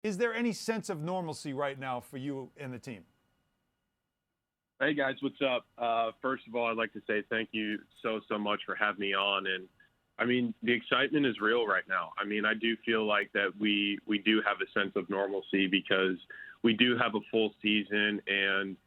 Is there any sense of normalcy right now for you and the team? Hey guys, what's up? First of all, I'd like to say thank you so much for having me on. And I mean, the excitement is real right now. I mean, I do feel like that we do have a sense of normalcy because we do have a full season, and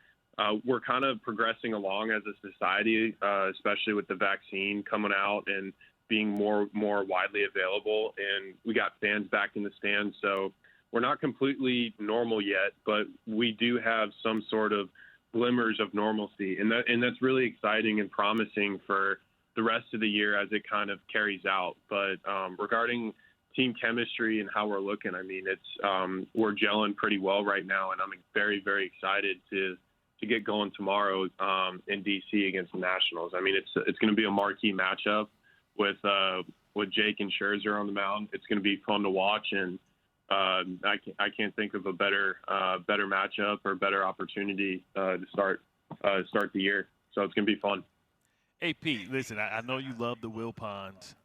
we're kind of progressing along as a society, especially with the vaccine coming out and being more widely available. And we got fans back in the stands, so we're not completely normal yet, but we do have some sort of glimmers of normalcy, and that's really exciting and promising for the rest of the year as it kind of carries out. But regarding team chemistry and how we're looking, I mean, it's we're gelling pretty well right now, and I'm very excited to get going tomorrow in DC against the Nationals. I mean, it's going to be a marquee matchup with Jake and Scherzer on the mound. It's going to be fun to watch, and I can't think of a better matchup or better opportunity to start the year. So it's going to be fun. Hey, Pete, listen, I know you love the Wilpons.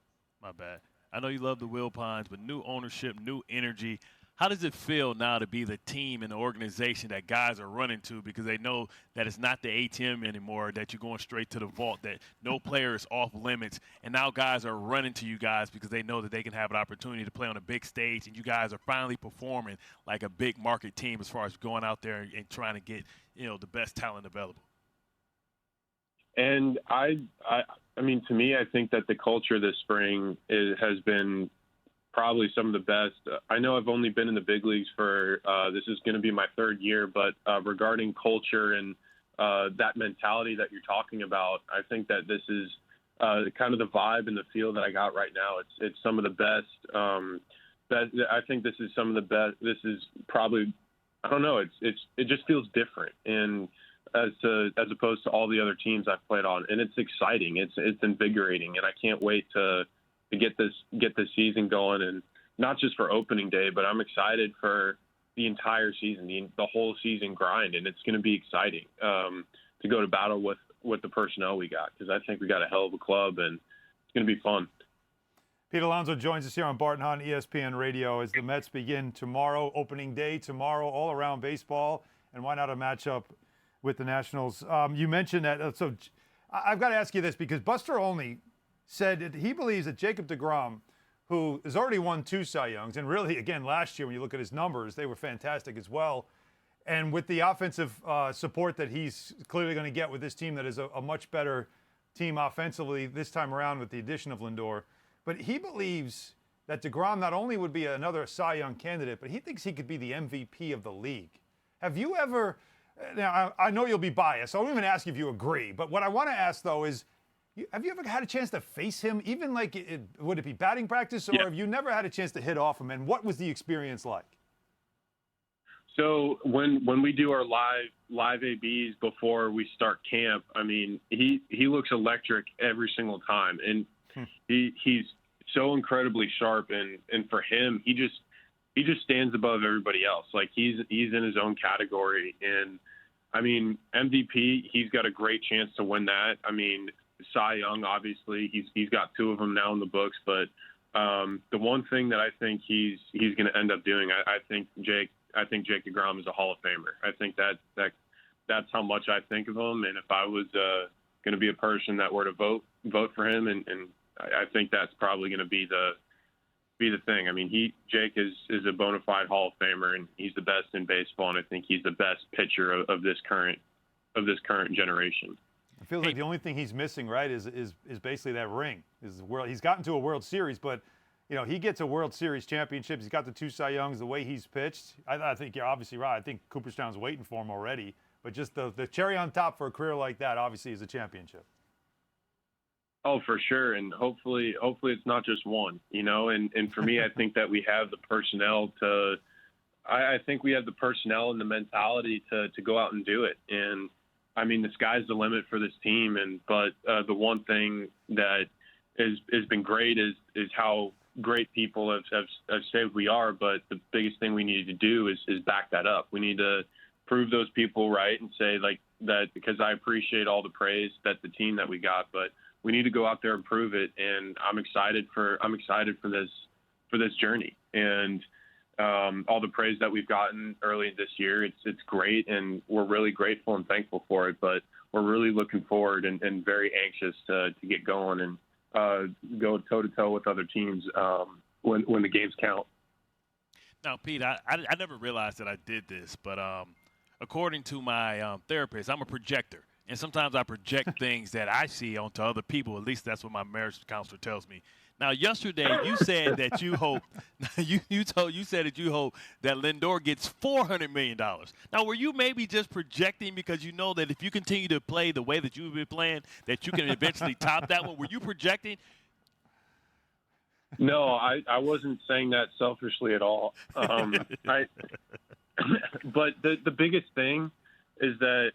My bad. I know you love the Wilpons, but new ownership, new energy. How does it feel now to be the team and the organization that guys are running to because they know that it's not the ATM anymore, that you're going straight to the vault, that no player is off limits, and now guys are running to you guys because they know that they can have an opportunity to play on a big stage, and you guys are finally performing like a big market team as far as going out there and trying to get, the best talent available? And I mean, to me, I think that the culture this spring has been probably some of the best. I know I've only been in the big leagues for this is going to be my third year, but regarding culture and that mentality that you're talking about, I think that this is kind of the vibe and the feel that I got right now. It's some of the best. I think this is some of the best. This is probably, I don't know. It just feels different, and as opposed to all the other teams I've played on, and it's exciting. It's invigorating, and I can't wait to get this season going, and not just for opening day, but I'm excited for the entire season, the whole season grind, and it's going to be exciting to go to battle with the personnel we got, because I think we got a hell of a club, and it's going to be fun. Pete Alonso joins us here on Bart Hahn, ESPN Radio, as the Mets begin tomorrow, opening day tomorrow, all around baseball, and why not a matchup with the Nationals? You mentioned that, so I've got to ask you this, because Buster Olney said that he believes that Jacob deGrom, who has already won 2 Cy Youngs, and really, again, last year when you look at his numbers, they were fantastic as well, and with the offensive support that he's clearly going to get with this team that is a much better team offensively this time around with the addition of Lindor, but he believes that deGrom not only would be another Cy Young candidate, but he thinks he could be the MVP of the league. Have you ever, now I know you'll be biased, so I won't even ask if you agree, but what I want to ask, though, is have you ever had a chance to face him, even like, would it be batting practice, or have you never had a chance to hit off him, and what was the experience like? So when we do our live ABs before we start camp, I mean, he looks electric every single time, and he's so incredibly sharp, and for him, he just stands above everybody else. Like he's in his own category, and I mean, MVP, he's got a great chance to win that. I mean, Cy Young, obviously, he's got 2 of them now in the books, but the one thing that I think he's going to end up doing, I think Jake deGrom is a Hall of Famer. I think that's how much I think of him, and if I was going to be a person that were to vote for him, and I think that's probably going to be the thing. I mean, Jake is a bona fide Hall of Famer, and he's the best in baseball, and I think he's the best pitcher of this current generation. It feels like the only thing he's missing, right, is basically that ring. He's gotten to a World Series, but he gets a World Series championships. He's got the 2 Cy Youngs. The way he's pitched, I think you're obviously right. I think Cooperstown's waiting for him already. But just the cherry on top for a career like that, obviously, is a championship. Oh, for sure, and hopefully it's not just one. And for me, I think that we have the personnel to. I think we have the personnel and the mentality to go out and do it. And I mean, the sky's the limit for this team. But the one thing that has been great is how great people have said we are. But the biggest thing we need to do is back that up. We need to prove those people right and say like that, because I appreciate all the praise that the team that we got, but we need to go out there and prove it. And I'm excited for this journey. And all the praise that we've gotten early this year. It's great, and we're really grateful and thankful for it. But we're really looking forward and very anxious to get going and go toe-to-toe with other teams when the games count. Now, Pete, I never realized that I did this, but according to my therapist, I'm a projector. And sometimes I project things that I see onto other people. At least that's what my marriage counselor tells me. Now, yesterday you said that you hope you said that you hope that Lindor gets $400 million. Now, were you maybe just projecting because you know that if you continue to play the way that you've been playing, that you can eventually top that one? Were you projecting? No, I wasn't saying that selfishly at all. But the biggest thing is that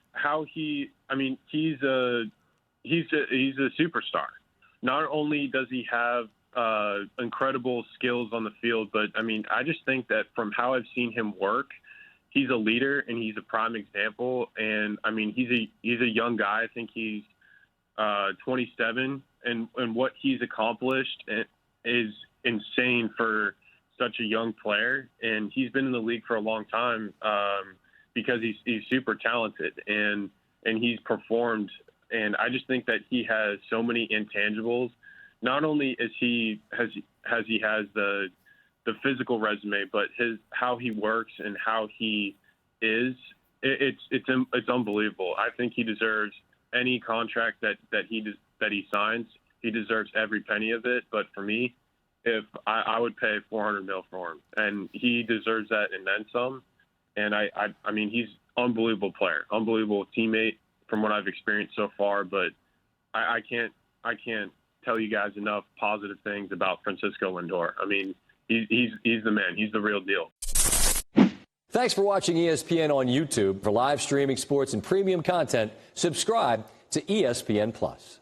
he's a superstar. Not only does he have incredible skills on the field, but I just think that from how I've seen him work, he's a leader and he's a prime example. And he's a young guy. I think he's 27, and what he's accomplished is insane for such a young player. And he's been in the league for a long time because he's super talented and he's performed. And I just think that he has so many intangibles. Not only has the physical resume, but how he works and how he is. It's unbelievable. I think he deserves any contract that he signs. He deserves every penny of it. But for me, if I would pay $400 million for him, and he deserves that and then some. And he's unbelievable player, unbelievable teammate from what I've experienced so far. But I can't tell you guys enough positive things about Francisco Lindor. He's the man. He's the real deal. Thanks for watching ESPN on YouTube. For live streaming sports and premium content, subscribe to ESPN Plus.